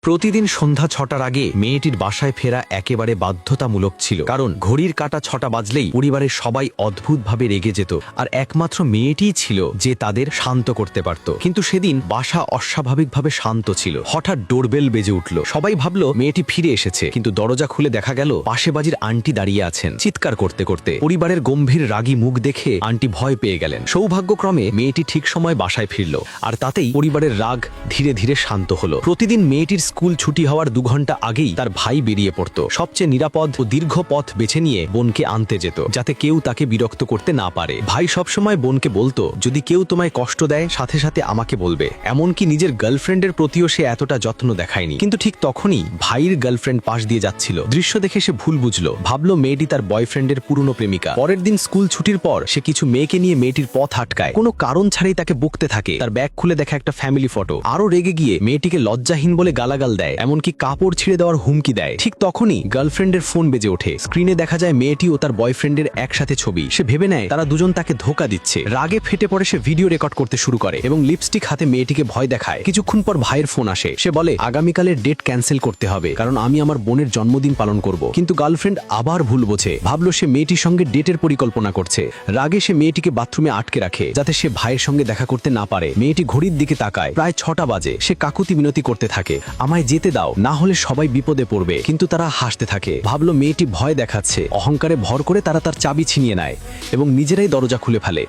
প্রতিদিন সন্ধ্যা ৬টার আগে মেয়েটির বাসায় ফেরা একেবারে বাধ্যতামূলক ছিল, কারণ ঘড়ির কাঁটা ৬টা বাজলেই পরিবারের সবাই অদ্ভুতভাবে রেগে যেত, আর একমাত্র মেয়েটিই ছিল যে তাদের শান্ত করতে পারত। কিন্তু সেদিন বাসা অস্বাভাবিকভাবে শান্ত ছিল। হঠাৎ ডোরবেল বেজে উঠল। সবাই ভাবল মেয়েটি ফিরে এসেছে, কিন্তু দরজা খুলে দেখা গেল পাশে বাজির আন্টি দাঁড়িয়ে আছেন চিৎকার করতে করতে। পরিবারের গম্ভীর রাগী মুখ দেখে আন্টি ভয় পেয়ে গেলেন। সৌভাগ্যক্রমে মেয়েটি ঠিক সময় বাসায় ফিরল, আর তাতেই পরিবারের রাগ ধীরে ধীরে শান্ত হলো। প্রতিদিন মেয়েটির স্কুল ছুটি হওয়ার 2 ঘন্টা আগেই তার ভাই বেরিয়ে পড়ত, সবচেয়ে নিরাপদ ও দীর্ঘ পথ বেছে নিয়ে বোনকে আনতে যেত, যাতে কেউ তাকে বিরক্ত করতে না পারে। ভাই সবসময় বোনকে বলতো, যদি কেউ তোমায় কষ্ট দেয় সাথে সাথে আমাকে বলবে। এমনকি নিজের গার্লফ্রেন্ডের প্রতিও সে এতটা যত্ন দেখায়নি। কিন্তু ঠিক তখনই ভাইয়ের গার্লফ্রেন্ড পাশ দিয়ে যাচ্ছিল। দৃশ্য দেখে সে ভুল বুঝলো, ভাবলো মেয়েটি তার বয়ফ্রেন্ডের পুরনো প্রেমিকা। পরের দিন স্কুল ছুটির পর সে কিছু মেয়েকে নিয়ে মেয়েটির পথ আটকায়, কোনো কারণ ছাড়াই তাকে বকতে থাকে। তার ব্যাগ খুলে দেখা একটা ফ্যামিলি ফটো। আরো রেগে গিয়ে মেয়েটিকে লজ্জাহীন বলে গালাগাল দেয়, এমনকি কাপড় ছিঁড়ে দেওয়ার হুমকি দেয়। ঠিক তখনই গার্লফ্রেন্ডের ফোন বেজে ওঠে। স্ক্রিনে দেখা যায় মেয়েটি ও তার বয়ফ্রেন্ডের একসাথে ছবি। সে ভেবে নেয় তারা দুজন তাকে ধোঁকা দিচ্ছে। রাগে ফেটে পড়ে সে ভিডিও রেকর্ড করতে শুরু করে এবং লিপস্টিক হাতে মেয়েটিকে ভয় দেখায়। কিছুক্ষণ পর ভাইয়ের ফোন আসে। সে বলে আগামীকালের ডেট ক্যান্সেল করতে হবে, কারণ আমি আমার বোনের জন্মদিন পালন করব। কিন্তু গার্লফ্রেন্ড আবার ভুল বোঝে, ভাবলো সে মেয়েটির সঙ্গে ডেটের পরিকল্পনা করছে। রাগে সে মেয়েটিকে বাথরুমে আটকে রাখে, যাতে সে ভাইয়ের সঙ্গে দেখা করতে না পারে। মেয়েটি ঘড়ির দিকে তাকায়, প্রায় 6টা বাজে। সে কাকুতি মিনতি করতে থাকে, আমায় যেতে দাও, না হলে সবাই বিপদে পড়বে। কিন্তু তারা হাসতে থাকে। ভাবলো মেয়েটি ভয় দেখাচ্ছে। অহংকারে ভর করে তারা তার চাবি ছিনিয়ে নেয় এবং নিজেরাই দরজা খুলে ফেলে।